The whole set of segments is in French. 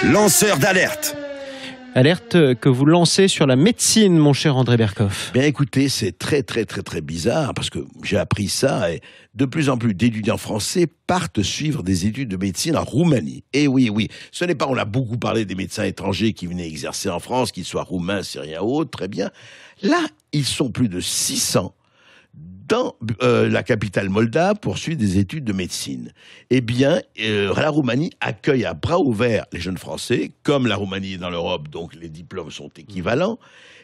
Lanceur d'alerte. Alerte que vous lancez sur la médecine, mon cher André Berkoff. Bien écoutez, c'est très bizarre parce que j'ai appris ça et de plus en plus d'étudiants français partent suivre des études de médecine en Roumanie. Et oui, ce n'est pas, on a beaucoup parlé des médecins étrangers qui venaient exercer en France, qu'ils soient roumains, syriens ou autres, très bien. Là, ils sont plus de 600 dans la capitale moldave pour suivre des études de médecine. Eh bien, la Roumanie accueille à bras ouverts les jeunes Français, comme la Roumanie est dans l'Europe, donc les diplômes sont équivalents.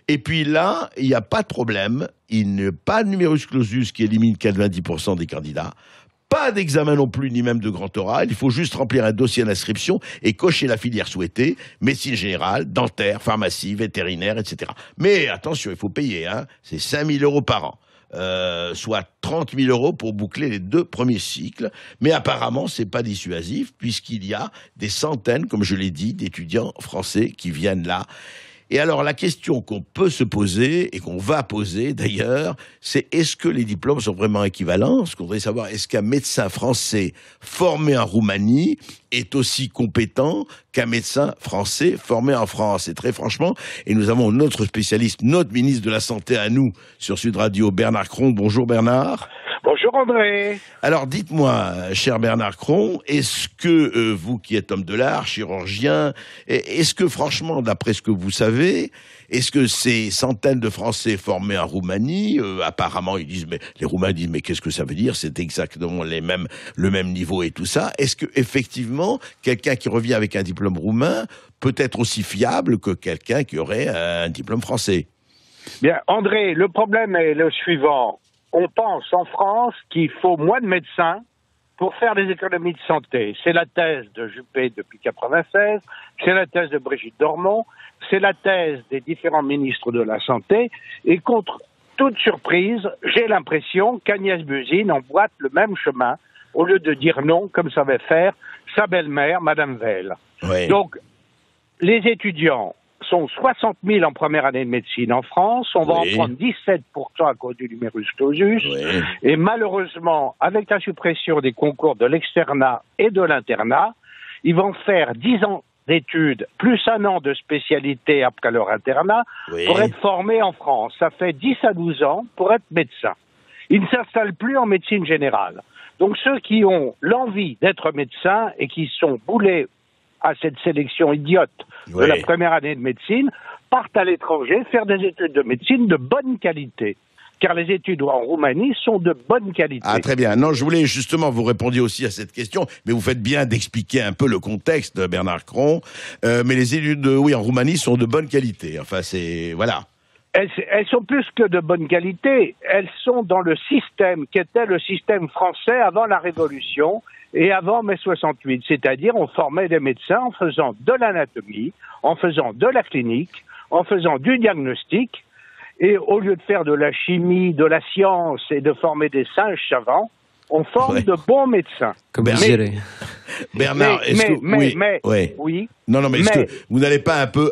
Et puis là, il n'y a pas de problème, il n'y a pas de numerus clausus qui élimine 90% des candidats, pas d'examen non plus, ni même de grand oral, il faut juste remplir un dossier d'inscription et cocher la filière souhaitée, médecine générale, dentaire, pharmacie, vétérinaire, etc. Mais attention, il faut payer, hein, c'est 5 000 € par an. Soit 30 000 € pour boucler les 2 premiers cycles. Mais apparemment, c'est pas dissuasif, puisqu'il y a des centaines, comme je l'ai dit, d'étudiants français qui viennent là. Et alors, la question qu'on peut se poser, et qu'on va poser d'ailleurs, c'est est-ce que les diplômes sont vraiment équivalents? Ce qu'on voudrait savoir, est-ce qu'un médecin français formé en Roumanie est aussi compétent qu'un médecin français formé en France? Et très franchement, et nous avons notre spécialiste, notre ministre de la Santé à nous, sur Sud Radio, Bernard Cron. Bonjour Bernard. Bonjour André. Alors dites-moi, cher Bernard Cron, est-ce que vous qui êtes homme de l'art, chirurgien, est-ce que franchement, d'après ce que vous savez, est-ce que ces centaines de Français formés en Roumanie, apparemment ils disent, mais les Roumains disent, mais qu'est-ce que ça veut dire? C'est exactement le même niveau et tout ça. Est-ce que effectivement, quelqu'un qui revient avec un diplôme roumain peut être aussi fiable que quelqu'un qui aurait un diplôme français? Bien, André, le problème est le suivant. On pense en France qu'il faut moins de médecins pour faire des économies de santé. C'est la thèse de Juppé depuis 1996, c'est la thèse de Brigitte Dormont, c'est la thèse des différents ministres de la Santé. Et contre toute surprise, j'ai l'impression qu'Agnès Buzyn emboîte le même chemin au lieu de dire non, comme savait faire sa belle-mère, Madame Veil. Oui. Donc, les étudiants sont 60 000 en première année de médecine en France. On va en prendre 17% à cause du numerus clausus. Oui. Et malheureusement, avec la suppression des concours de l'externat et de l'internat, ils vont faire 10 ans d'études plus un an de spécialité après leur internat pour être formés en France. Ça fait 10 à 12 ans pour être médecin. Ils ne s'installent plus en médecine générale. Donc ceux qui ont l'envie d'être médecins et qui sont boulés à cette sélection idiote de la première année de médecine, partent à l'étranger faire des études de médecine de bonne qualité. Car les études en Roumanie sont de bonne qualité. Ah, très bien. Non, je voulais justement, vous répondiez aussi à cette question, mais vous faites bien d'expliquer un peu le contexte, Bernard Cron. Mais les études, en Roumanie sont de bonne qualité. Enfin, c'est... Voilà. Elles sont plus que de bonne qualité. Elles sont dans le système qui était le système français avant la Révolution et avant mai 68. C'est-à-dire, on formait des médecins en faisant de l'anatomie, en faisant de la clinique, en faisant du diagnostic. Et au lieu de faire de la chimie, de la science et de former des singes savants, on forme de bons médecins. Comme Bernard, est-ce que... Oui. Non, mais est-ce que vous n'allez pas un peu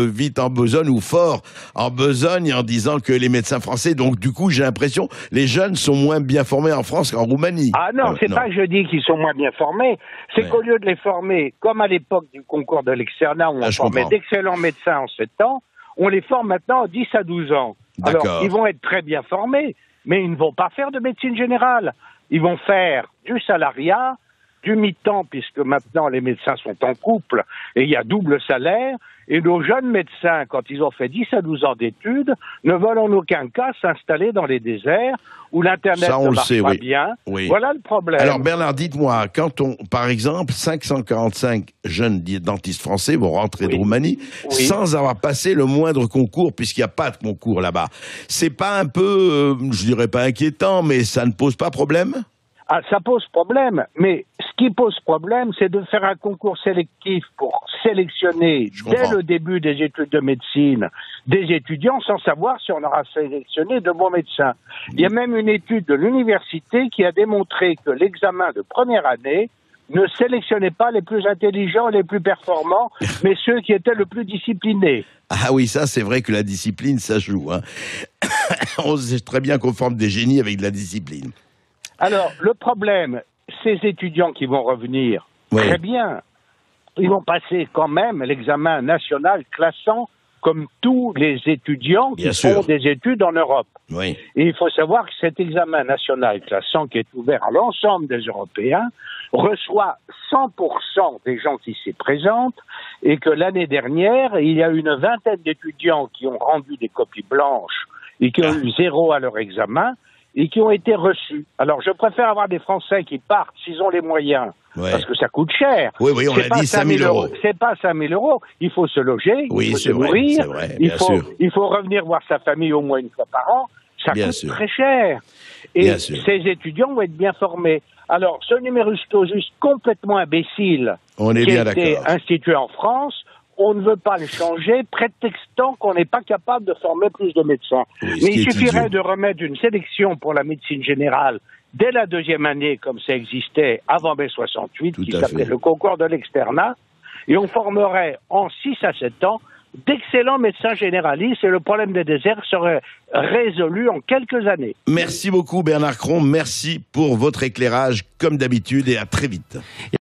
vite en besogne ou fort en besogne en disant que les médecins français, donc du coup, j'ai l'impression, les jeunes sont moins bien formés en France qu'en Roumanie. Ah non, c'est pas que je dis qu'ils sont moins bien formés, c'est qu'au lieu de les former, comme à l'époque du concours de l'externat, où on formait d'excellents médecins en 7 ans, on les forme maintenant à 10 à 12 ans. Alors, ils vont être très bien formés, mais ils ne vont pas faire de médecine générale. Ils vont faire du salariat, du mi-temps, puisque maintenant les médecins sont en couple et il y a double salaire. Et nos jeunes médecins, quand ils ont fait 10 à 12 ans d'études, ne veulent en aucun cas s'installer dans les déserts où l'Internet ne marche pas bien. Voilà le problème. Alors Bernard, dites-moi, quand par exemple, 545 jeunes dentistes français vont rentrer de Roumanie sans avoir passé le moindre concours, puisqu'il n'y a pas de concours là-bas, c'est pas un peu, je dirais pas inquiétant, mais ça ne pose pas problème? Ah, ça pose problème, mais ce qui pose problème, c'est de faire un concours sélectif pour sélectionner dès le début des études de médecine des étudiants sans savoir si on aura sélectionné de bons médecins. Il y a même une étude de l'université qui a démontré que l'examen de première année ne sélectionnait pas les plus intelligents, les plus performants, mais ceux qui étaient le plus disciplinés. Ah oui, ça c'est vrai que la discipline, ça joue. Hein. On sait très bien qu'on forme des génies avec de la discipline. Alors, le problème, ces étudiants qui vont revenir, très bien, ils vont passer quand même l'examen national classant comme tous les étudiants qui font des études en Europe. Oui. Et il faut savoir que cet examen national classant qui est ouvert à l'ensemble des Européens reçoit 100% des gens qui s'y présentent et que l'année dernière, il y a une vingtaine d'étudiants qui ont rendu des copies blanches et qui ont eu 0 à leur examen et qui ont été reçus. Alors, je préfère avoir des Français qui partent s'ils ont les moyens, parce que ça coûte cher. Oui, on a dit 5 000 euros. C'est pas 5 000 euros. Il faut se loger, il faut se nourrir, il faut revenir voir sa famille au moins une fois par an. Ça coûte très cher. Et ces étudiants vont être bien formés. Alors, ce numerus clausus complètement imbécile qui a été institué en France, on ne veut pas le changer, prétextant qu'on n'est pas capable de former plus de médecins. Mais il suffirait de remettre une sélection pour la médecine générale dès la 2e année, comme ça existait avant mai 68, qui s'appelait le concours de l'externat, et on formerait en 6 à 7 ans d'excellents médecins généralistes et le problème des déserts serait résolu en quelques années. Merci beaucoup Bernard Cron, merci pour votre éclairage comme d'habitude et à très vite.